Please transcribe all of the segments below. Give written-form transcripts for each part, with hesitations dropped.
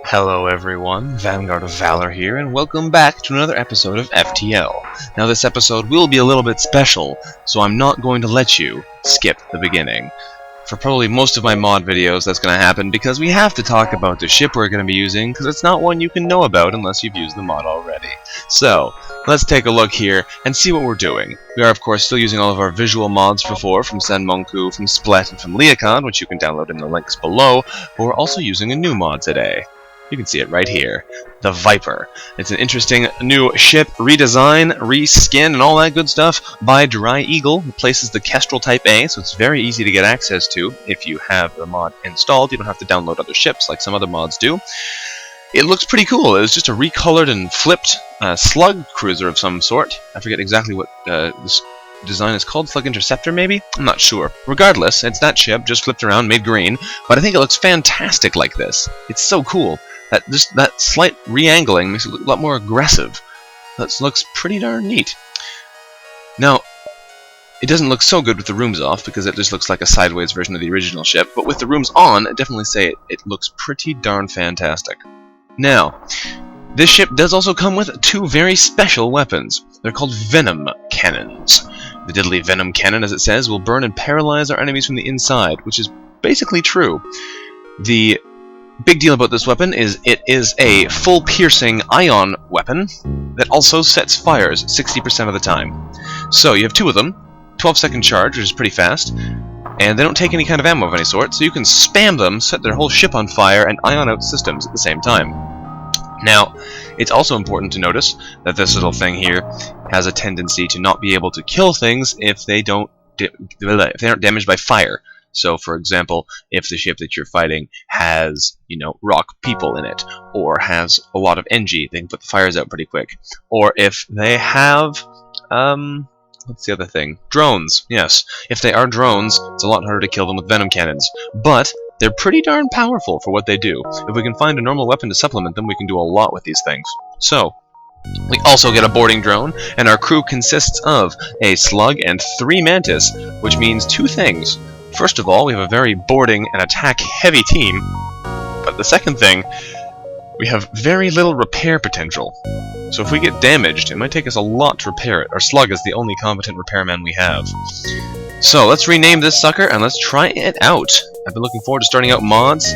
Hello everyone, VanguardOfValor here, and welcome back to another episode of FTL. Now this episode will be a little bit special, so I'm not going to let you skip the beginning. For probably most of my mod videos that's going to happen because we have to talk about the ship we're going to be using, because it's not one you can know about unless you've used the mod already. So, let's take a look here and see what we're doing. We are of course still using all of our visual mods before, from sanmonku, from splette, and from Leocon, which you can download in the links below, but we're also using a new mod today. You can see it right here, the Viper. It's an interesting new ship redesign, reskin, and all that good stuff by DryEagle. Replaces the Kestrel Type A, so it's very easy to get access to if you have the mod installed. You don't have to download other ships like some other mods do. It looks pretty cool. It was just a recolored and flipped slug cruiser of some sort. I forget exactly what this design is called. Slug Interceptor, maybe? I'm not sure. Regardless, it's that ship, just flipped around, made green, but I think it looks fantastic like this. It's so cool. That slight re-angling makes it look a lot more aggressive. That looks pretty darn neat. Now, it doesn't look so good with the rooms off, because it just looks like a sideways version of the original ship, but with the rooms on, I'd definitely say it looks pretty darn fantastic. Now, this ship does also come with two very special weapons. They're called Venom Cannons. The deadly Venom Cannon, as it says, will burn and paralyze our enemies from the inside, which is basically true. The big deal about this weapon is it is a full piercing ion weapon that also sets fires 60% of the time. So you have two of them, 12-second charge, which is pretty fast, and they don't take any kind of ammo of any sort, so you can spam them, set their whole ship on fire, and ion out systems at the same time. Now, it's also important to notice that this little thing here has a tendency to not be able to kill things if they aren't damaged by fire. So, for example, if the ship that you're fighting has, rock people in it, or has a lot of NG, they can put the fires out pretty quick. Or if they have, what's the other thing? Drones, yes. If they are drones, it's a lot harder to kill them with venom cannons. But they're pretty darn powerful for what they do. If we can find a normal weapon to supplement them, we can do a lot with these things. So, we also get a boarding drone, and our crew consists of a slug and 3 mantis, which means two things. First of all, we have a very boarding and attack-heavy team, but the second thing, we have very little repair potential. So if we get damaged, it might take us a lot to repair it. Our slug is the only competent repairman we have. So let's rename this sucker and let's try it out. I've been looking forward to starting out mods.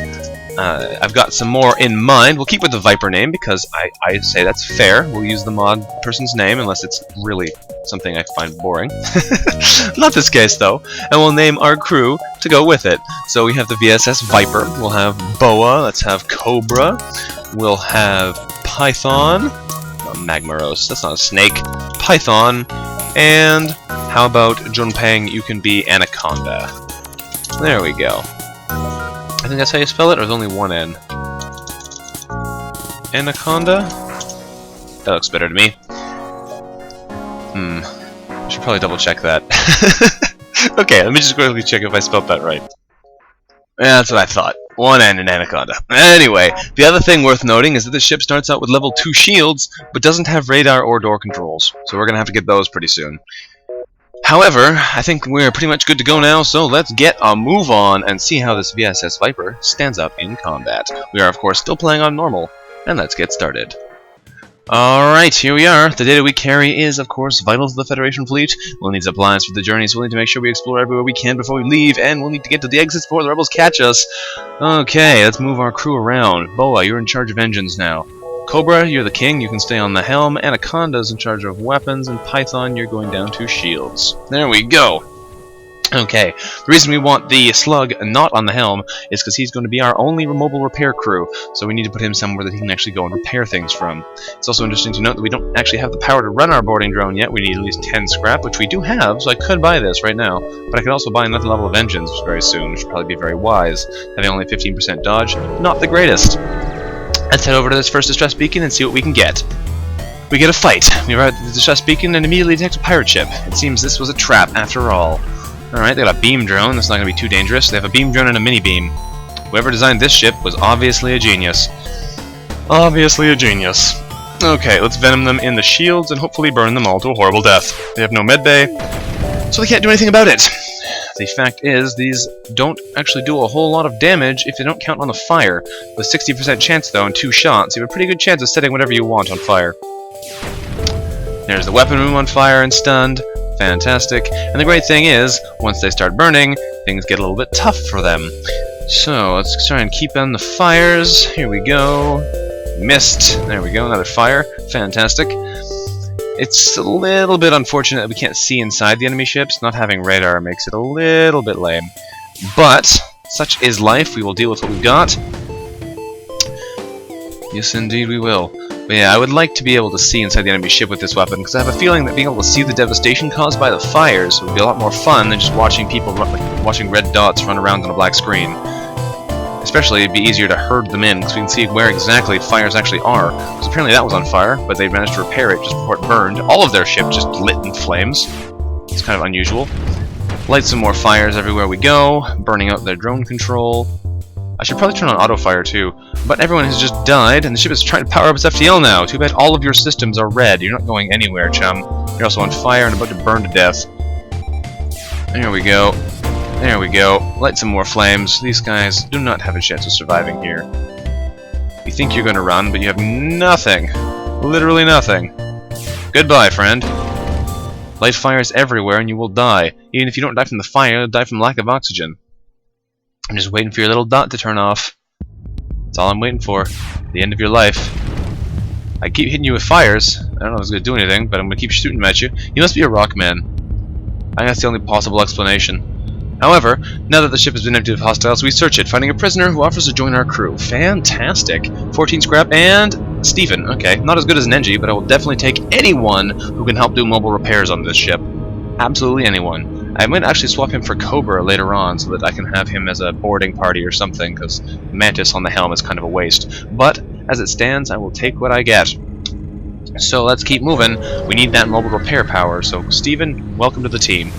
I've got some more in mind. We'll keep with the Viper name because I say that's fair. We'll use the mod person's name unless it's really something I find boring. Not this case though. And we'll name our crew to go with it. So we have the VSS Viper. We'll have Boa. Let's have Cobra. We'll have Python. Magmaros. That's not a snake. Python. And how about Junpeng? You can be Anaconda. There we go. I think that's how you spell it, or there's only one N. Anaconda? That looks better to me. I should probably double check that. Okay, let me just quickly check if I spelled that right. Yeah, that's what I thought. One N in Anaconda. Anyway, the other thing worth noting is that the ship starts out with level 2 shields, but doesn't have radar or door controls, so we're gonna have to get those pretty soon. However, I think we're pretty much good to go now, so let's get a move on and see how this VSS Viper stands up in combat. We are, of course, still playing on normal, and let's get started. Alright, here we are. The data we carry is, of course, vital to the Federation fleet. We'll need supplies for the journey, so we'll need to make sure we explore everywhere we can before we leave, and we'll need to get to the exits before the rebels catch us. Okay, let's move our crew around. Boa, you're in charge of engines now. Cobra, you're the king, you can stay on the helm. Anaconda's in charge of weapons, and Python, you're going down to shields. There we go. Okay, the reason we want the slug not on the helm is because he's going to be our only mobile repair crew, so we need to put him somewhere that he can actually go and repair things from. It's also interesting to note that we don't actually have the power to run our boarding drone yet. We need at least 10 scrap, which we do have, so I could buy this right now, but I could also buy another level of engines very soon, which would probably be very wise. Having only 15% dodge, not the greatest. Let's head over to this first distress beacon and see what we can get. We get a fight. We arrive at the distress beacon and immediately detect a pirate ship. It seems this was a trap after all. Alright, they got a beam drone. That's not going to be too dangerous. They have a beam drone and a mini beam. Whoever designed this ship was obviously a genius. Obviously a genius. Okay, let's venom them in the shields and hopefully burn them all to a horrible death. They have no medbay, so they can't do anything about it. The fact is, these don't actually do a whole lot of damage if they don't count on the fire. With 60% chance, though, in 2 shots, you have a pretty good chance of setting whatever you want on fire. There's the weapon room on fire and stunned. Fantastic. And the great thing is, once they start burning, things get a little bit tough for them. So, let's try and keep on the fires. Here we go. Missed. There we go, another fire. Fantastic. It's a little bit unfortunate that we can't see inside the enemy ships. Not having radar makes it a little bit lame. But, such is life. We will deal with what we've got. Yes, indeed we will. But yeah, I would like to be able to see inside the enemy ship with this weapon, because I have a feeling that being able to see the devastation caused by the fires would be a lot more fun than just watching people watching red dots run around on a black screen. Especially, it'd be easier to herd them in, because we can see where exactly fires actually are. Because apparently that was on fire, but they managed to repair it just before it burned. All of their ship just lit in flames. It's kind of unusual. Light some more fires everywhere we go, burning out their drone control. I should probably turn on auto fire too, but everyone has just died, and the ship is trying to power up its FTL now. Too bad all of your systems are red. You're not going anywhere, chum. You're also on fire and about to burn to death. There we go. There we go. Light some more flames. These guys do not have a chance of surviving here. You think you're going to run, but you have nothing. Literally nothing. Goodbye, friend. Light fires everywhere and you will die. Even if you don't die from the fire, you'll die from lack of oxygen. I'm just waiting for your little dot to turn off. That's all I'm waiting for. The end of your life. I keep hitting you with fires. I don't know if it's going to do anything, but I'm going to keep shooting at you. You must be a rock man. I think that's the only possible explanation. However, now that the ship has been emptied of hostiles, we search it, finding a prisoner who offers to join our crew. Fantastic. 14 scrap and Stephen. Okay, not as good as Nenji, but I will definitely take anyone who can help do mobile repairs on this ship. Absolutely anyone. I might actually swap him for Cobra later on so that I can have him as a boarding party or something, because Mantis on the helm is kind of a waste. But, as it stands, I will take what I get. So let's keep moving. We need that mobile repair power, so Stephen, welcome to the team.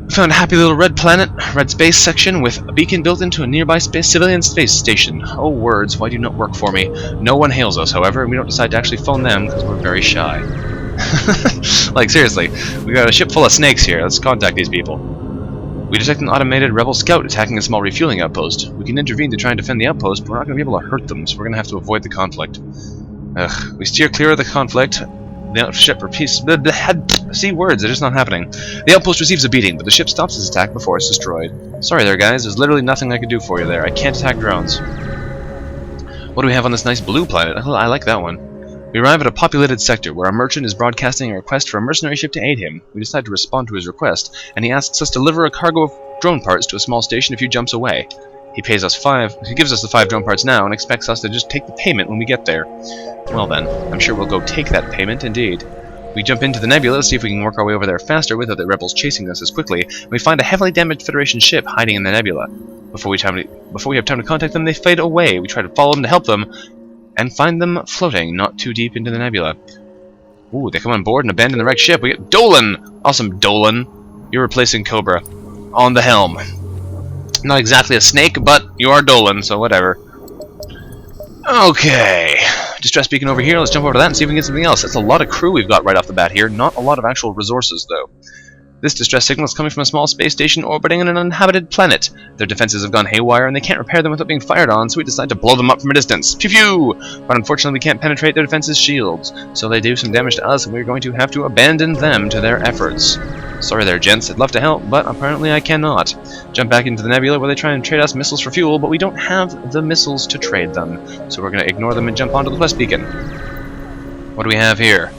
We found a happy little red planet, red space section, with a beacon built into a nearby civilian space station. Oh words, why do you not work for me? No one hails us, however, and we don't decide to actually phone them because we're very shy. Like, seriously, we got a ship full of snakes here. Let's contact these people. We detect an automated rebel scout attacking a small refueling outpost. We can intervene to try and defend the outpost, but we're not going to be able to hurt them, so we're going to have to avoid the conflict. We steer clear of the conflict. The ship repeats. See words, they're just not happening. The outpost receives a beating, but the ship stops its attack before it's destroyed. Sorry there, guys. There's literally nothing I can do for you there. I can't attack drones. What do we have on this nice blue planet? I like that one. We arrive at a populated sector where a merchant is broadcasting a request for a mercenary ship to aid him. We decide to respond to his request, and he asks us to deliver a cargo of drone parts to a small station a few jumps away. He gives us the 5 drone parts now and expects us to just take the payment when we get there. Well then, I'm sure we'll go take that payment indeed. We jump into the Nebula to see if we can work our way over there faster without the rebels chasing us as quickly, and we find a heavily damaged Federation ship hiding in the Nebula. Before we have time to contact them, they fade away. We try to follow them to help them, and find them floating not too deep into the Nebula. Ooh, they come on board and abandon the wrecked ship. We get Dolan! Awesome, Dolan. You're replacing Cobra. On the helm. Not exactly a snake, but you are Dolan, so whatever. Okay. Distress beacon over here. Let's jump over to that and see if we can get something else. That's a lot of crew we've got right off the bat here. Not a lot of actual resources, though. This distress signal is coming from a small space station orbiting on an uninhabited planet. Their defenses have gone haywire, and they can't repair them without being fired on, so we decide to blow them up from a distance. Pew pew! But unfortunately we can't penetrate their defenses' shields, so they do some damage to us, and we're going to have to abandon them to their efforts. Sorry there, gents. I'd love to help, but apparently I cannot. Jump back into the Nebula where they try and trade us missiles for fuel, but we don't have the missiles to trade them, so we're going to ignore them and jump onto the quest beacon. What do we have here?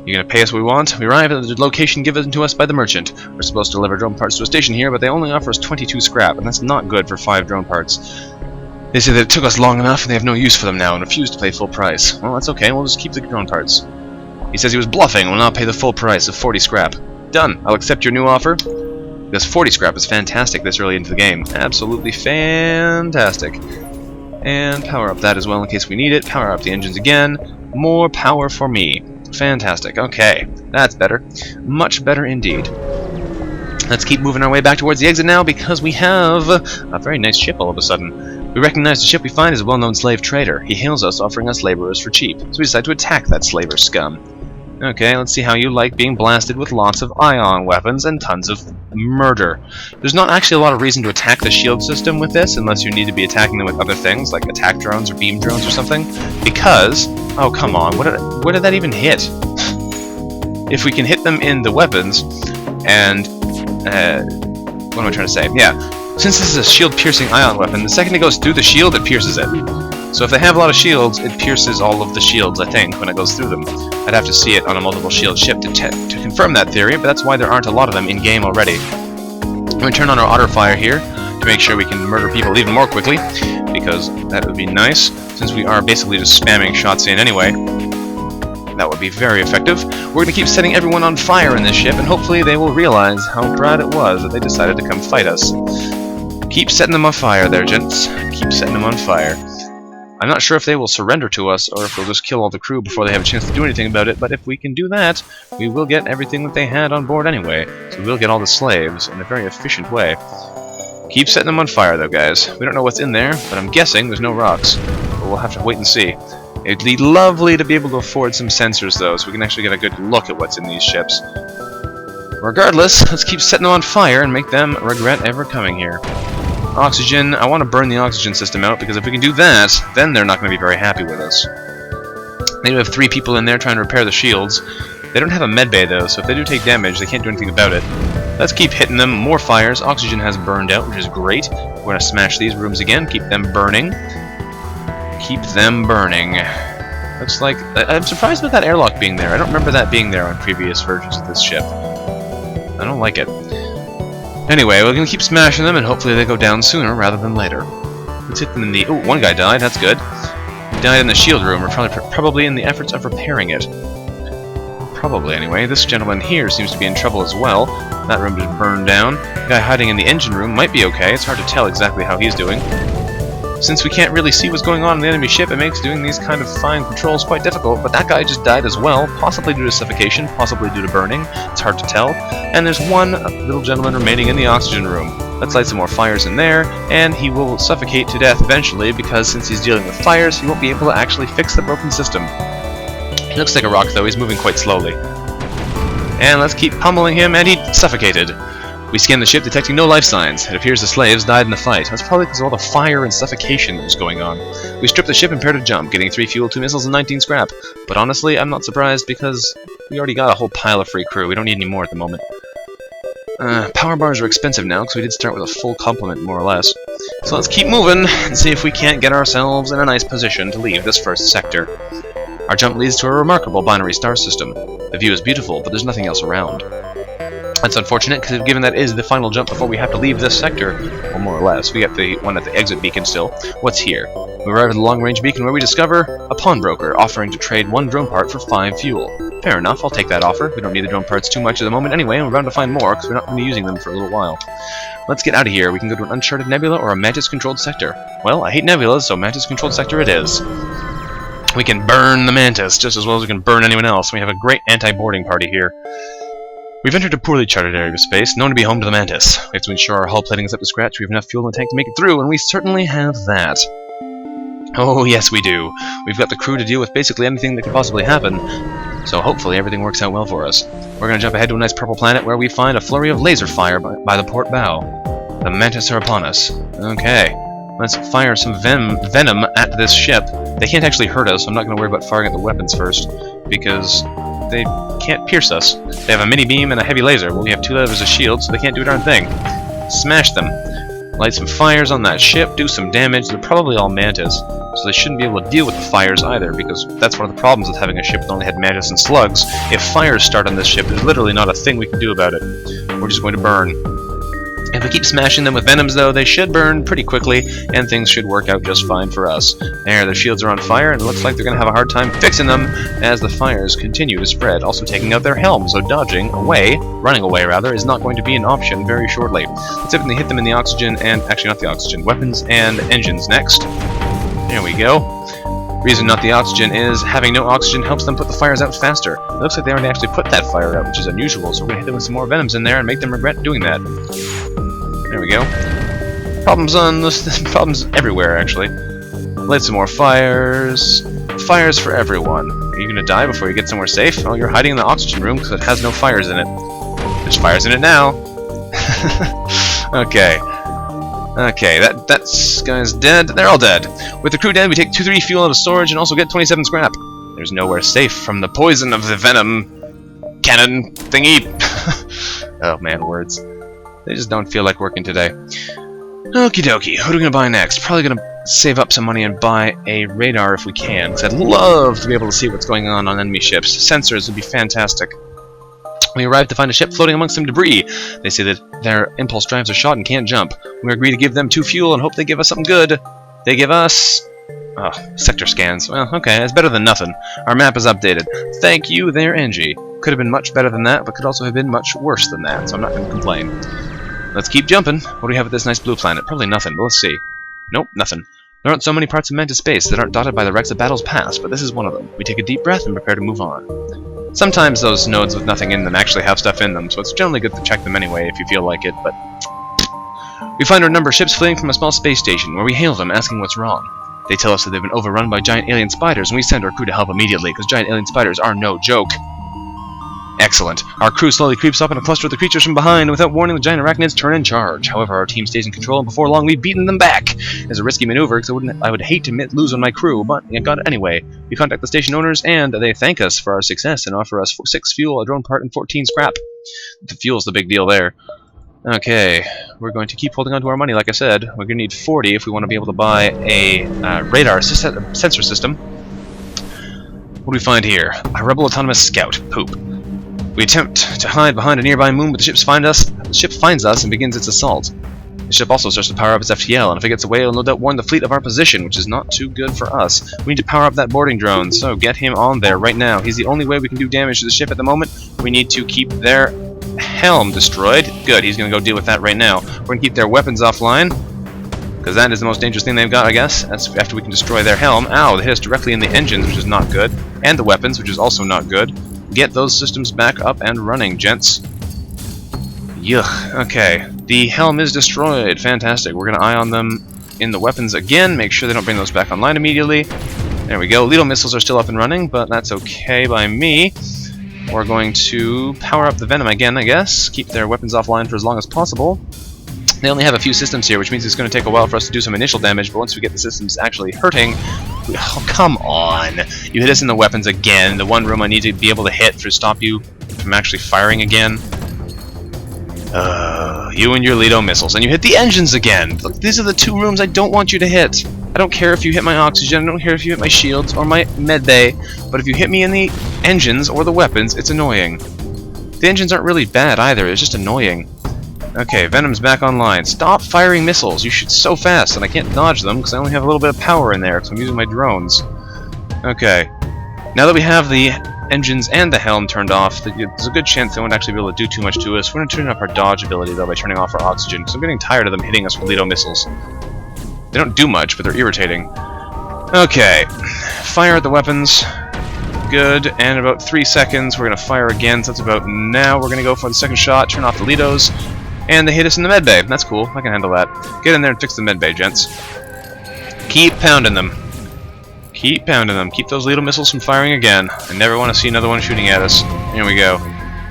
You gonna pay us what we want? We arrive at the location given to us by the merchant. We're supposed to deliver drone parts to a station here, but they only offer us 22 scrap, and that's not good for 5 drone parts. They say that it took us long enough and they have no use for them now and refuse to pay full price. Well, that's okay, we'll just keep the drone parts. He says he was bluffing and will not pay the full price of 40 scrap. Done. I'll accept your new offer. Because 40 scrap is fantastic this early into the game. Absolutely fantastic. And power up that as well in case we need it. Power up the engines again. More power for me. Fantastic. Okay, that's better. Much better indeed. Let's keep moving our way back towards the exit now because we have a very nice ship all of a sudden. We recognize the ship we find is a well-known slave trader. He hails us, offering us laborers for cheap, so we decide to attack that slaver scum. Okay, let's see how you like being blasted with lots of ion weapons and tons of murder. There's not actually a lot of reason to attack the shield system with this, unless you need to be attacking them with other things, like attack drones or beam drones or something, because... Oh, come on, what did that even hit? If we can hit them in the weapons, and... what am I trying to say? Yeah, since this is a shield-piercing ion weapon, the second it goes through the shield, it pierces it. So if they have a lot of shields, it pierces all of the shields, I think, when it goes through them. I'd have to see it on a multiple shield ship to confirm that theory, but that's why there aren't a lot of them in-game already. I'm going to turn on our auto fire here to make sure we can murder people even more quickly, because that would be nice, since we are basically just spamming shots in anyway. That would be very effective. We're going to keep setting everyone on fire in this ship, and hopefully they will realize how proud it was that they decided to come fight us. Keep setting them on fire there, gents. Keep setting them on fire. I'm not sure if they will surrender to us, or if we'll just kill all the crew before they have a chance to do anything about it, but if we can do that, we will get everything that they had on board anyway, so we'll get all the slaves in a very efficient way. Keep setting them on fire, though, guys. We don't know what's in there, but I'm guessing there's no rocks. But we'll have to wait and see. It'd be lovely to be able to afford some sensors, though, so we can actually get a good look at what's in these ships. Regardless, let's keep setting them on fire and make them regret ever coming here. Oxygen, I want to burn the oxygen system out, because if we can do that, then they're not going to be very happy with us. They do have 3 people in there trying to repair the shields. They don't have a medbay, though, so if they do take damage, they can't do anything about it. Let's keep hitting them. More fires. Oxygen has burned out, which is great. We're going to smash these rooms again, keep them burning. Keep them burning. Looks like... I'm surprised about that airlock being there. I don't remember that being there on previous versions of this ship. I don't like it. Anyway, we're going to keep smashing them, and hopefully they go down sooner rather than later. Let's hit them in the... Oh, one guy died. That's good. He died in the shield room, or probably in the efforts of repairing it. Probably, anyway. This gentleman here seems to be in trouble as well. That room just burned down. The guy hiding in the engine room might be okay. It's hard to tell exactly how he's doing. Since we can't really see what's going on in the enemy ship, it makes doing these kind of fine controls quite difficult, but that guy just died as well, possibly due to suffocation, possibly due to burning. It's hard to tell. And there's one little gentleman remaining in the oxygen room. Let's light some more fires in there, and he will suffocate to death eventually, because since he's dealing with fires, he won't be able to actually fix the broken system. He looks like a rock, though. He's moving quite slowly. And let's keep pummeling him, and he suffocated. We scanned the ship, detecting no life signs. It appears the slaves died in the fight. That's probably because of all the fire and suffocation that was going on. We stripped the ship and prepared to jump, getting 3 fuel, 2 missiles, and 19 scrap. But honestly, I'm not surprised, because we already got a whole pile of free crew. We don't need any more at the moment. Power bars are expensive now, because we did start with a full complement, more or less. So let's keep moving, and see if we can't get ourselves in a nice position to leave this first sector. Our jump leads to a remarkable binary star system. The view is beautiful, but there's nothing else around. That's unfortunate, because given that is the final jump before we have to leave this sector, well, more or less, we got the one at the exit beacon still. What's here? We arrive at the long-range beacon where we discover a pawnbroker offering to trade 1 drone part for 5 fuel. Fair enough, I'll take that offer. We don't need the drone parts too much at the moment anyway, and we're bound to find more, because we're not going to be using them for a little while. Let's get out of here. We can go to an uncharted Nebula or a Mantis-controlled sector. Well, I hate Nebulas, so Mantis-controlled sector it is. We can burn the Mantis just as well as we can burn anyone else. We have a great anti-boarding party here. We've entered a poorly charted area of space, known to be home to the Mantis. We have to ensure our hull plating is up to scratch, we have enough fuel in the tank to make it through, and we certainly have that. Oh, yes we do. We've got the crew to deal with basically anything that could possibly happen, so hopefully everything works out well for us. We're going to jump ahead to a nice purple planet where we find a flurry of laser fire by the port bow. The Mantis are upon us. Okay, let's fire some venom at this ship. They can't actually hurt us, so I'm not going to worry about firing at the weapons first, because they can't pierce us. They have a mini beam and a heavy laser. Well, we have 2 levers of shield, so they can't do a darn thing. Smash them. Light some fires on that ship, do some damage. They're probably all Mantis, so they shouldn't be able to deal with the fires either, because that's one of the problems with having a ship that only had Mantis and slugs. If fires start on this ship, there's literally not a thing we can do about it. We're just going to burn. If we keep smashing them with venoms, though, they should burn pretty quickly, and things should work out just fine for us. There, their shields are on fire, and it looks like they're going to have a hard time fixing them as the fires continue to spread, also taking out their helms, so dodging away, running away rather, is not going to be an option very shortly. Let's definitely hit them in the oxygen, and actually not the oxygen, weapons and engines next. There we go. Reason not the oxygen is having no oxygen helps them put the fires out faster. It looks like they already actually put that fire out, which is unusual, so we're going to hit them with some more venoms in there and make them regret doing that. There we go. Problems on this, problems everywhere, actually. Light some more fires. fires for everyone. Are you gonna die before you get somewhere safe? Oh, you're hiding in the oxygen room because it has no fires in it. There's fires in it now. Okay. Okay, that guy's dead. They're all dead. With the crew dead, we take 2-3 fuel out of storage and also get 27 scrap. There's nowhere safe from the poison of the Venom Cannon thingy. Oh man, words. They just don't feel like working today. Okie dokie, what are we gonna buy next? Probably gonna save up some money and buy a radar if we can, because I'd love to be able to see what's going on enemy ships. Sensors would be fantastic. We arrive to find a ship floating amongst some debris. They say that their impulse drives are shot and can't jump. We agree to give them 2 fuel and hope they give us something good. They give us... oh, sector scans. Well, okay, it's better than nothing. Our map is updated. Thank you there, Angie. Could have been much better than that, but could also have been much worse than that, so I'm not going to complain. Let's keep jumping. What do we have at this nice blue planet? Probably nothing, but let's see. Nope, nothing. There aren't so many parts of Mantis space that aren't dotted by the wrecks of battles past, but this is one of them. We take a deep breath and prepare to move on. Sometimes those nodes with nothing in them actually have stuff in them, so it's generally good to check them anyway if you feel like it, but... We find our number of ships fleeing from a small space station, where we hail them, asking what's wrong. They tell us that they've been overrun by giant alien spiders, and we send our crew to help immediately, because giant alien spiders are no joke. Excellent. Our crew slowly creeps up in a cluster of the creatures from behind, and without warning, the giant arachnids turn in charge. However, our team stays in control, and before long, we've beaten them back. It's a risky maneuver, because I would hate to lose on my crew, but I got it anyway. We contact the station owners, and they thank us for our success and offer us 6 fuel, a drone part, and 14 scrap. The fuel's the big deal there. Okay, we're going to keep holding on to our money, like I said. We're going to need 40 if we want to be able to buy a radar sensor system. What do we find here? A rebel autonomous scout. Poop. We attempt to hide behind a nearby moon, but the ship finds us and begins its assault. The ship also starts to power up its FTL, and if it gets away, it'll no doubt warn the fleet of our position, which is not too good for us. We need to power up that boarding drone, so get him on there right now. He's the only way we can do damage to the ship at the moment. We need to keep their helm destroyed. Good, he's going to go deal with that right now. We're going to keep their weapons offline, because that is the most dangerous thing they've got, I guess. That's after we can destroy their helm. Ow, they hit us directly in the engines, which is not good. And the weapons, which is also not good. Get those systems back up and running, gents. Yuck. Okay. The helm is destroyed. Fantastic. We're going to eye on them in the weapons again. Make sure they don't bring those back online immediately. There we go. Lethal missiles are still up and running, but that's okay by me. We're going to power up the Venom again, I guess. Keep their weapons offline for as long as possible. They only have a few systems here, which means it's going to take a while for us to do some initial damage, but once we get the systems actually hurting... Oh, come on! You hit us in the weapons again. The one room I need to be able to hit to stop you from actually firing again. You and your Leto missiles. And you hit the engines again! Look, these are the 2 rooms I don't want you to hit. I don't care if you hit my oxygen, I don't care if you hit my shields or my medbay, but if you hit me in the engines or the weapons, it's annoying. The engines aren't really bad either, it's just annoying. Okay, Venom's back online. Stop firing missiles! You shoot so fast, and I can't dodge them because I only have a little bit of power in there because I'm using my drones. Okay. Now that we have the engines and the helm turned off, there's a good chance they won't actually be able to do too much to us. We're going to turn up our dodge ability, though, by turning off our oxygen, because I'm getting tired of them hitting us with Leto missiles. They don't do much, but they're irritating. Okay. Fire at the weapons. Good. And in about 3 seconds, we're going to fire again, so that's about now. We're going to go for the second shot, turn off the Letos. And they hit us in the medbay. That's cool. I can handle that. Get in there and fix the medbay, gents. Keep pounding them. Keep pounding them. Keep those Leto missiles from firing again. I never want to see another one shooting at us. Here we go.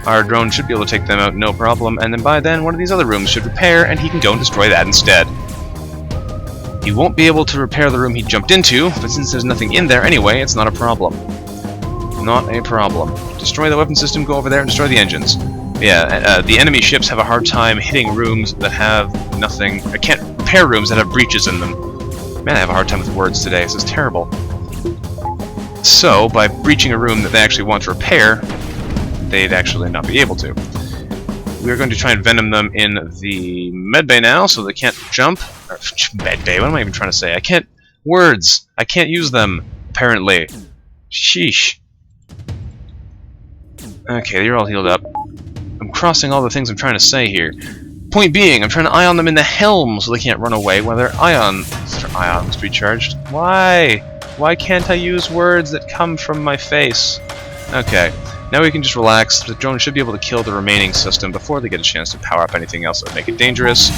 Our drone should be able to take them out, no problem. And then by then, one of these other rooms should repair, and he can go and destroy that instead. He won't be able to repair the room he jumped into, but since there's nothing in there anyway, it's not a problem. Not a problem. Destroy the weapon system, go over there and destroy the engines. Yeah, the enemy ships have a hard time hitting rooms that have nothing... I can't repair rooms that have breaches in them. Man, I have a hard time with words today. This is terrible. So, by breaching a room that they actually want to repair, they'd actually not be able to. We're going to try and venom them in the medbay now, so they can't jump. Or, medbay, what am I even trying to say? I can't... Words! I can't use them, apparently. Sheesh. Okay, you're all healed up. I'm crossing all the things I'm trying to say here. Point being, I'm trying to ion them in the helm so they can't run away when their ions recharged. Why? Why can't I use words that come from my face? Okay, now we can just relax. The drone should be able to kill the remaining system before they get a chance to power up anything else that would make it dangerous.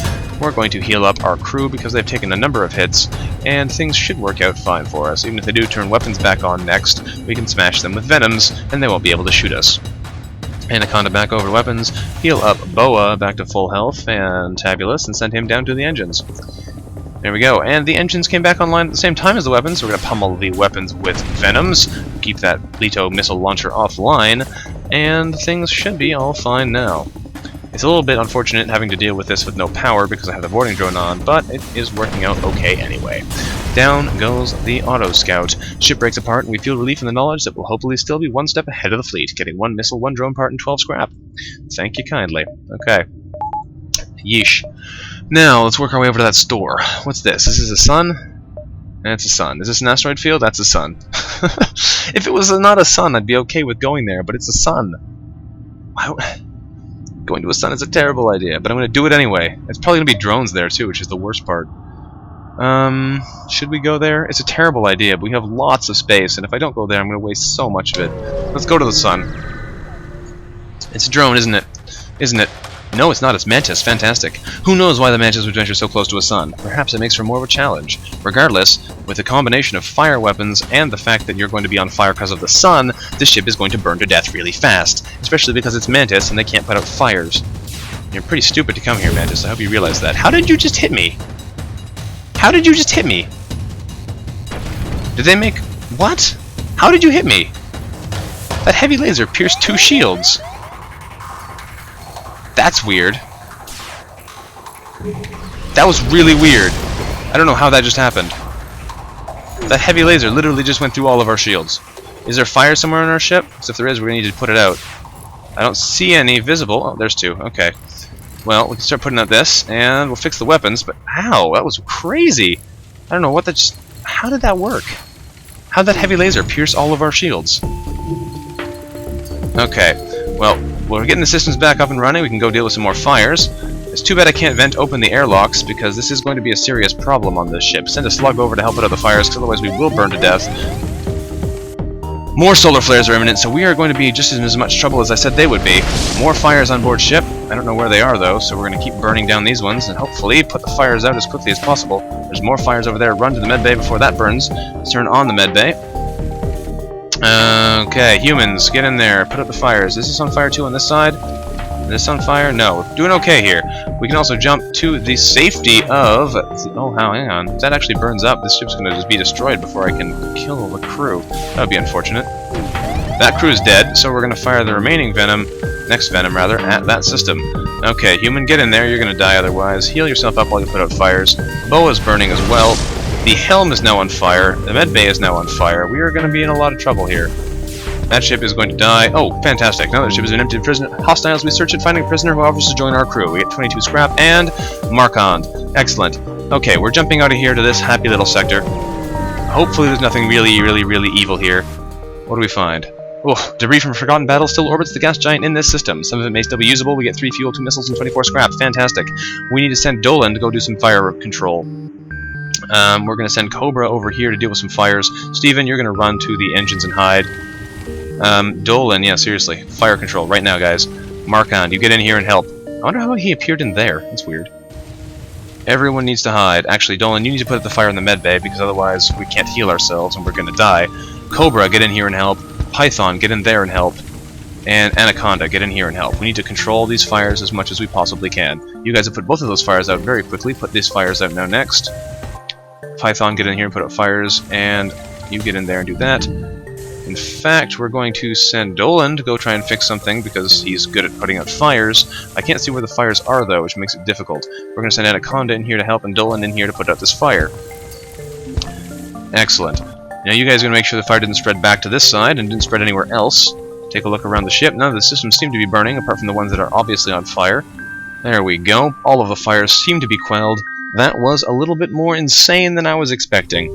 we're going to heal up our crew because they've taken a number of hits, and things should work out fine for us. Even if they do turn weapons back on next, we can smash them with Venoms, and they won't be able to shoot us. Anaconda back over to weapons, heal up Boa back to full health, fantabulous, and send him down to the engines. There we go, and the engines came back online at the same time as the weapons. We're going to pummel the weapons with Venoms, keep that Leto missile launcher offline, and things should be all fine now. It's a little bit unfortunate having to deal with this with no power because I have the boarding drone on, but it is working out okay anyway. Down goes the auto scout. Ship breaks apart, and we feel relief in the knowledge that we'll hopefully still be one step ahead of the fleet, getting 1 missile, 1 drone part, and 12 scrap. Thank you kindly. Okay. Yeesh. Now, let's work our way over to that store. What's this? This is a sun? That's a sun. Is this an asteroid field? That's a sun. If it was not a sun, I'd be okay with going there, but it's a sun. Going to a sun is a terrible idea, but I'm going to do it anyway. It's probably going to be drones there, too, which is the worst part. Should we go there? It's a terrible idea, but we have lots of space, and if I don't go there, I'm going to waste so much of it. Let's go to the sun. It's a drone, isn't it? Isn't it? No, it's not. It's Mantis. Fantastic. Who knows why the Mantis would venture so close to a sun? Perhaps it makes for more of a challenge. Regardless, with the combination of fire weapons and the fact that you're going to be on fire because of the sun, this ship is going to burn to death really fast. Especially because it's Mantis and they can't put out fires. You're pretty stupid to come here, Mantis. I hope you realize that. How did you just hit me? How did you just hit me? Did they make... What? How did you hit me? That heavy laser pierced 2 shields. That's weird. That was really weird. I don't know how that just happened. That heavy laser literally just went through all of our shields. Is there fire somewhere on our ship? Because if there is, we're going to need to put it out. I don't see any visible. Oh, there's 2. Okay. Well, we can start putting out this, and we'll fix the weapons, but ow, that was crazy. I don't know what that just... How did that work? How did that heavy laser pierce all of our shields? Okay. Well, we're getting the systems back up and running. We can go deal with some more fires. It's too bad I can't vent open the airlocks, because this is going to be a serious problem on this ship. Send a slug over to help put out the fires, because otherwise we will burn to death. More solar flares are imminent, so we are going to be just in as much trouble as I said they would be. More fires on board ship. I don't know where they are, though, so we're going to keep burning down these ones, and hopefully put the fires out as quickly as possible. There's more fires over there. Run to the medbay before that burns. Let's turn on the medbay. Okay, humans, get in there. Put out the fires. Is this on fire too on this side? Is this on fire? No. We're doing okay here. We can also jump to the safety of... Oh, hang on. If that actually burns up, this ship's going to just be destroyed before I can kill the crew. That would be unfortunate. That crew's dead, so we're going to fire the remaining Venom, next Venom rather, at that system. Okay, human, get in there. You're going to die otherwise. Heal yourself up while you put out fires. Boa's burning as well. The helm is now on fire. The medbay is now on fire. We are going to be in a lot of trouble here. That ship is going to die. Oh, fantastic. Now that ship has been emptied of prisoner. Hostiles, we search it, finding a prisoner who offers to join our crew. We get 22 scrap and Markand. Excellent. Okay, we're jumping out of here to this happy little sector. Hopefully there's nothing really evil here. What do we find? Oh, debris from a forgotten battle still orbits the gas giant in this system. Some of it may still be usable. We get 3 fuel, 2 missiles, and 24 scrap. Fantastic. We need to send Dolan to go do some fire control. We're going to send Cobra over here to deal with some fires. Steven, you're going to run to the engines and hide. Dolan, yeah, seriously. Fire control, right now, guys. Markand, you get in here and help. I wonder how he appeared in there. That's weird. Everyone needs to hide. Actually, Dolan, you need to put the fire in the medbay, because otherwise we can't heal ourselves and we're going to die. Cobra, get in here and help. Python, get in there and help. And Anaconda, get in here and help. We need to control these fires as much as we possibly can. You guys have put both of those fires out very quickly. Put these fires out now next. Python, get in here and put out fires, and you get in there and do that. In fact, we're going to send Dolan to go try and fix something, because he's good at putting out fires. I can't see where the fires are, though, which makes it difficult. We're going to send Anaconda in here to help, and Dolan in here to put out this fire. Excellent. Now you guys are going to make sure the fire didn't spread back to this side, and didn't spread anywhere else. Take a look around the ship. None of the systems seem to be burning, apart from the ones that are obviously on fire. There we go. All of the fires seem to be quelled. That was a little bit more insane than I was expecting.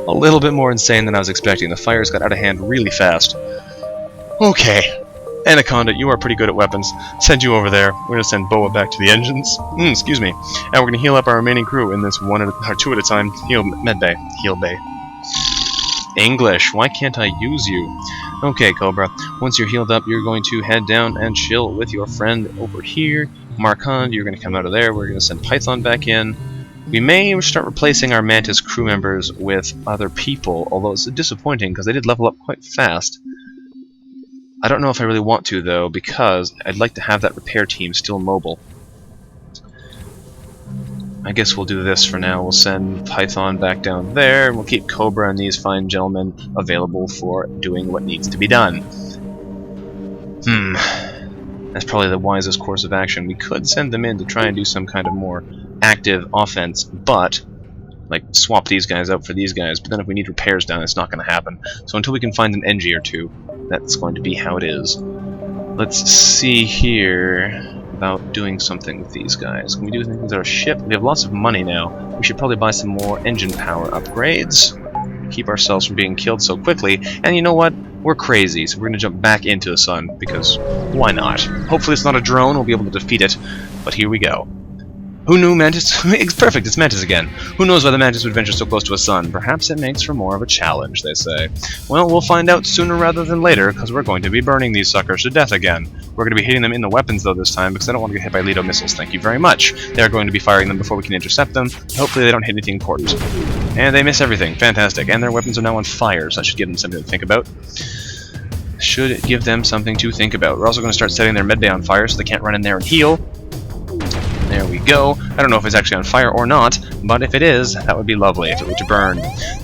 A little bit more insane than I was expecting. The fires got out of hand really fast. Okay. Anaconda, you are pretty good at weapons. Send you over there. We're going to send Boa back to the engines. Excuse me. And we're going to heal up our remaining crew in this 2 at a time. Heal medbay. Heal bay. English. Why can't I use you? Okay, Cobra. Once you're healed up, you're going to head down and chill with your friend over here. Markand, you're going to come out of there. We're going to send Python back in. We may start replacing our Mantis crew members with other people, although it's disappointing because they did level up quite fast. I don't know if I really want to, though, because I'd like to have that repair team still mobile. I guess we'll do this for now. We'll send Python back down there, and we'll keep Cobra and these fine gentlemen available for doing what needs to be done. That's probably the wisest course of action. We could send them in to try and do some kind of more active offense, but like swap these guys out for these guys, but then if we need repairs done, it's not going to happen. So until we can find an NG or two, that's going to be how it is. Let's see here about doing something with these guys. Can we do anything with our ship? We have lots of money now. We should probably buy some more engine power upgrades. Keep ourselves from being killed so quickly. And you know what? We're crazy, so we're going to jump back into the sun, because why not? Hopefully it's not a drone, we'll be able to defeat it. But here we go. Who knew Mantis? It's perfect, it's Mantis again. Who knows why the Mantis would venture so close to a sun? Perhaps it makes for more of a challenge, they say. Well, we'll find out sooner rather than later, because we're going to be burning these suckers to death again. We're going to be hitting them in the weapons, though, this time, because I don't want to get hit by Lido missiles, thank you very much. They're going to be firing them before we can intercept them. Hopefully they don't hit anything important. And they miss everything, fantastic. And their weapons are now on fire, so that should give them something to think about. Should give them something to think about. We're also going to start setting their medbay on fire, so they can't run in there and heal. There we go. I don't know if it's actually on fire or not, but if it is, that would be lovely if it were to burn.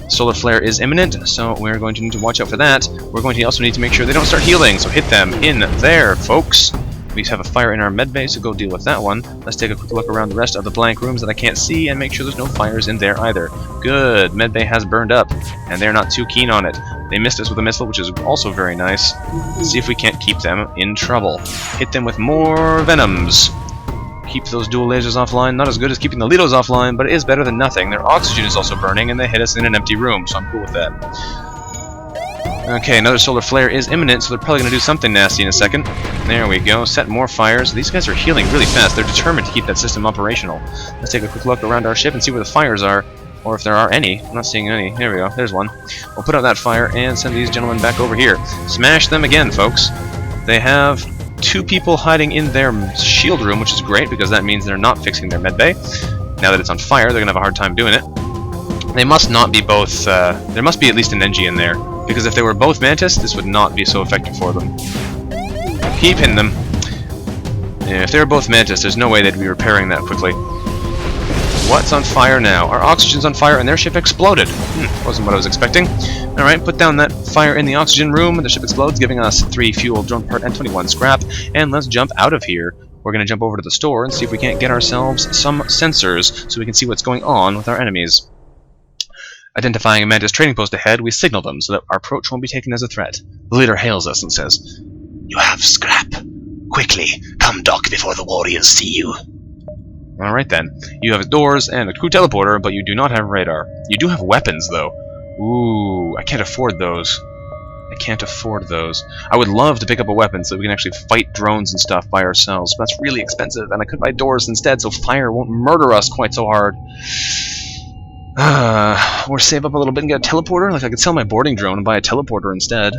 Solar flare is imminent, so we're going to need to watch out for that. We're going to also need to make sure they don't start healing, so hit them in there, folks. We have a fire in our medbay, so go deal with that one. Let's take a quick look around the rest of the blank rooms that I can't see and make sure there's no fires in there either. Good, medbay has burned up, and they're not too keen on it. They missed us with a missile, which is also very nice. Let's see if we can't keep them in trouble. Hit them with more venoms. Keep those dual lasers offline. Not as good as keeping the Lidos offline, but it is better than nothing. Their oxygen is also burning, and they hit us in an empty room, so I'm cool with that. Okay, another solar flare is imminent, so they're probably going to do something nasty in a second. There we go. Set more fires. These guys are healing really fast. They're determined to keep that system operational. Let's take a quick look around our ship and see where the fires are, or if there are any. I'm not seeing any. There we go. There's one. We'll put out that fire and send these gentlemen back over here. Smash them again, folks. They have 2 people hiding in their shield room, which is great because that means they're not fixing their medbay. Now that it's on fire, they're going to have a hard time doing it. They must not be both, there must be at least an NG in there, because if they were both Mantis, this would not be so effective for them. Keep hitting them. Yeah, if they were both Mantis, there's no way they'd be repairing that quickly. What's on fire now? Our oxygen's on fire and their ship exploded. Wasn't what I was expecting. Alright, put down that fire in the oxygen room, and the ship explodes, giving us 3 fuel, drone part, and 21 scrap. And let's jump out of here. We're going to jump over to the store and see if we can't get ourselves some sensors so we can see what's going on with our enemies. Identifying a Mantis trading post ahead, we signal them so that our approach won't be taken as a threat. The leader hails us and says, "You have scrap. Quickly, come dock before the warriors see you." Alright then. You have doors and a crew teleporter, but you do not have radar. You do have weapons, though. Ooh, I can't afford those. I can't afford those. I would love to pick up a weapon so we can actually fight drones and stuff by ourselves, but that's really expensive, and I could buy doors instead so fire won't murder us quite so hard. Or save up a little bit and get a teleporter? Like, I could sell my boarding drone and buy a teleporter instead.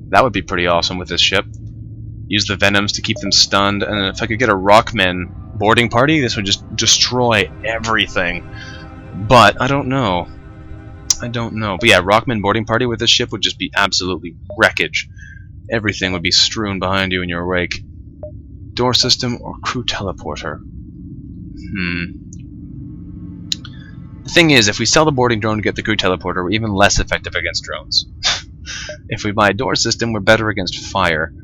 That would be pretty awesome with this ship. Use the Venoms to keep them stunned, and if I could get a Rockman boarding party, this would just destroy everything. But I don't know. I don't know. But yeah, Rockman boarding party with this ship would just be absolutely wreckage. Everything would be strewn behind you in your wake. Door system or crew teleporter? The thing is, if we sell the boarding drone to get the crew teleporter, we're even less effective against drones. If we buy a door system, we're better against fire.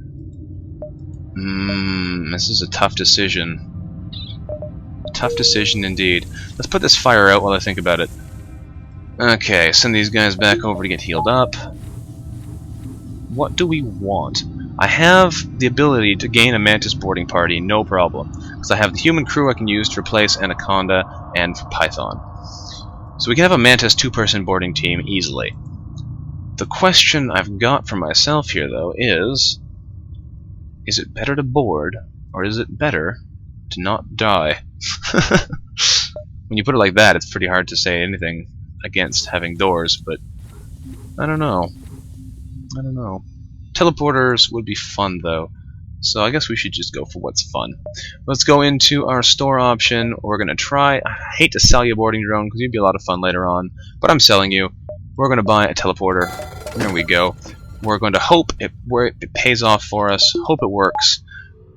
This is a tough decision. Tough decision indeed. Let's put this fire out while I think about it. Okay, send these guys back over to get healed up. What do we want? I have the ability to gain a Mantis boarding party, no problem. Because I have the human crew I can use to replace Anaconda and Python. So we can have a Mantis 2-person boarding team easily. The question I've got for myself here, though, is it better to board, or is it better to not die? When you put it like that, it's pretty hard to say anything against having doors, but I don't know. I don't know. Teleporters would be fun, though. So I guess we should just go for what's fun. Let's go into our store option. We're going to try... I hate to sell you a boarding drone because it'd be a lot of fun later on, but I'm selling you. We're going to buy a teleporter. There we go. We're going to hope it pays off for us. Hope it works.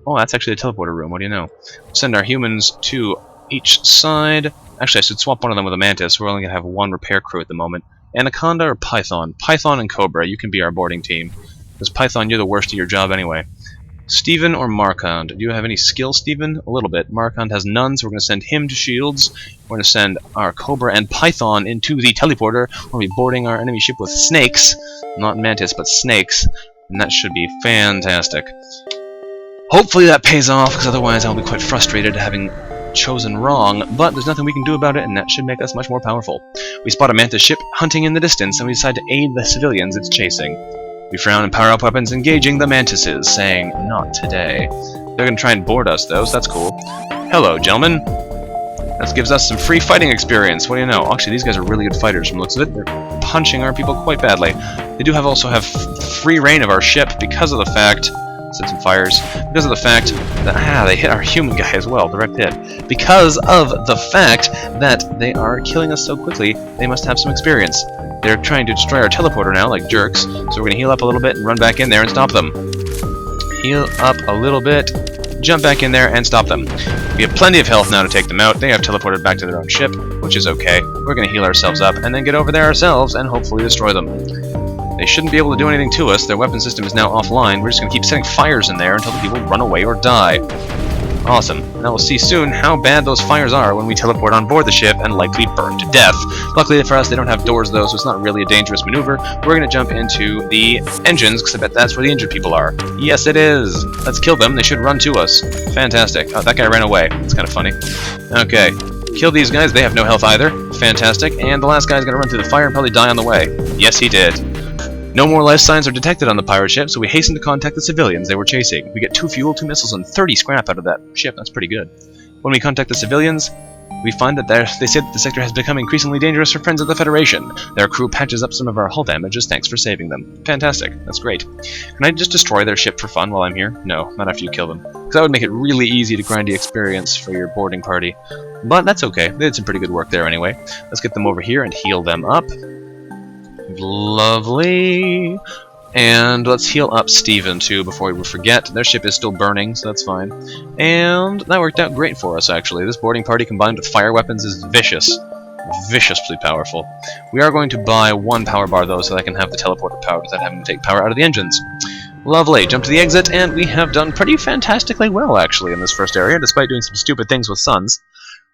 Oh, that's actually a teleporter room. What do you know? Send our humans to each side. Actually, I should swap one of them with a Mantis. We're only going to have one repair crew at the moment. Anaconda or Python? Python and Cobra, you can be our boarding team. Because Python, you're the worst at your job anyway. Steven or Markand? Do you have any skill, Steven? A little bit. Markand has none, so we're going to send him to Shields. We're going to send our Cobra and Python into the teleporter. We'll be boarding our enemy ship with snakes. Not Mantis, but snakes. And that should be fantastic. Hopefully that pays off, because otherwise I'll be quite frustrated having chosen wrong, but there's nothing we can do about it, and that should make us much more powerful. We spot a Mantis ship hunting in the distance, and we decide to aid the civilians it's chasing. We frown and power up weapons, engaging the Mantises, saying, "Not today." They're going to try and board us, though, so that's cool. Hello, gentlemen. That gives us some free fighting experience. What do you know? Actually, these guys are really good fighters from the looks of it. They're punching our people quite badly. They do also have free reign of our ship because of the fact... Set some fires. Because of the fact that, they hit our human guy as well, direct hit. Because of the fact that they are killing us so quickly, they must have some experience. They're trying to destroy our teleporter now, like jerks, so we're going to heal up a little bit and run back in there and stop them. Heal up a little bit, jump back in there and stop them. We have plenty of health now to take them out. They have teleported back to their own ship, which is okay. We're going to heal ourselves up and then get over there ourselves and hopefully destroy them. They shouldn't be able to do anything to us. Their weapon system is now offline. We're just going to keep setting fires in there until the people run away or die. Awesome. Now we'll see soon how bad those fires are when we teleport on board the ship and likely burn to death. Luckily for us, they don't have doors though, so it's not really a dangerous maneuver. We're going to jump into the engines, because I bet that's where the injured people are. Yes, it is! Let's kill them. They should run to us. Fantastic. Oh, that guy ran away. That's kind of funny. Okay. Kill these guys. They have no health either. Fantastic. And the last guy's going to run through the fire and probably die on the way. Yes, he did. No more life signs are detected on the pirate ship, so we hasten to contact the civilians they were chasing. We get 2 fuel, 2 missiles, and 30 scrap out of that ship. That's pretty good. When we contact the civilians, we find that they say that the sector has become increasingly dangerous for friends of the Federation. Their crew patches up some of our hull damages. Thanks for saving them. Fantastic. That's great. Can I just destroy their ship for fun while I'm here? No, not after you kill them. Because that would make it really easy to grind the experience for your boarding party. But that's okay. They did some pretty good work there anyway. Let's get them over here and heal them up. Lovely. And let's heal up Steven too before we forget. Their ship is still burning, so that's fine. And that worked out great for us, actually. This boarding party combined with fire weapons is vicious. Viciously powerful. We are going to buy 1 power bar, though, so that I can have the teleporter powered without having to take power out of the engines. Lovely. Jump to the exit, and we have done pretty fantastically well, actually, in this first area, despite doing some stupid things with suns.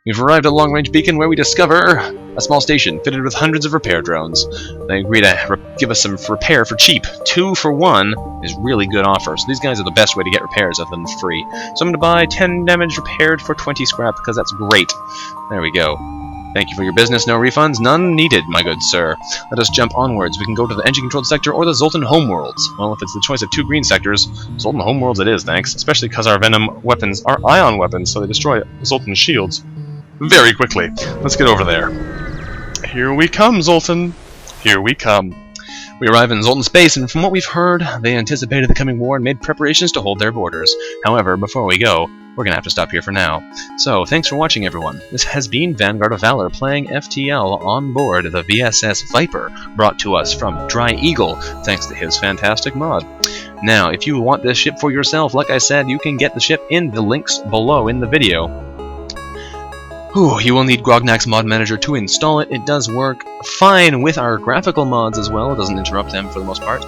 We've arrived at Long Range Beacon, where we discover a small station fitted with hundreds of repair drones. They agree to give us some repair for cheap. 2 for 1 is really good offer, so these guys are the best way to get repairs of them free. So I'm going to buy 10 damage repaired for 20 scrap, because that's great. There we go. Thank you for your business. No refunds? None needed, my good sir. Let us jump onwards. We can go to the engine-controlled sector or the Zoltan homeworlds. Well, if it's the choice of 2 green sectors, Zoltan homeworlds it is, thanks. Especially because our Venom weapons are ion weapons, so they destroy Zoltan's shields very quickly. Let's get over there. Here we come, Zoltan. Here we come. We arrive in Zoltan space, and from what we've heard, they anticipated the coming war and made preparations to hold their borders. However, before we go, we're gonna have to stop here for now. So, thanks for watching, everyone. This has been VanguardOfValor playing FTL on board the VSS Viper, brought to us from DryEagle, thanks to his fantastic mod. Now, if you want this ship for yourself, like I said, you can get the ship in the links below in the video. You will need Grognak's mod manager to install it. It does work fine with our graphical mods as well. It doesn't interrupt them for the most part.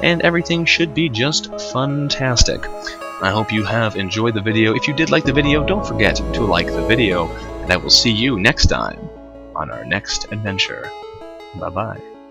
And everything should be just fantastic. I hope you have enjoyed the video. If you did like the video, don't forget to like the video. And I will see you next time on our next adventure. Bye-bye.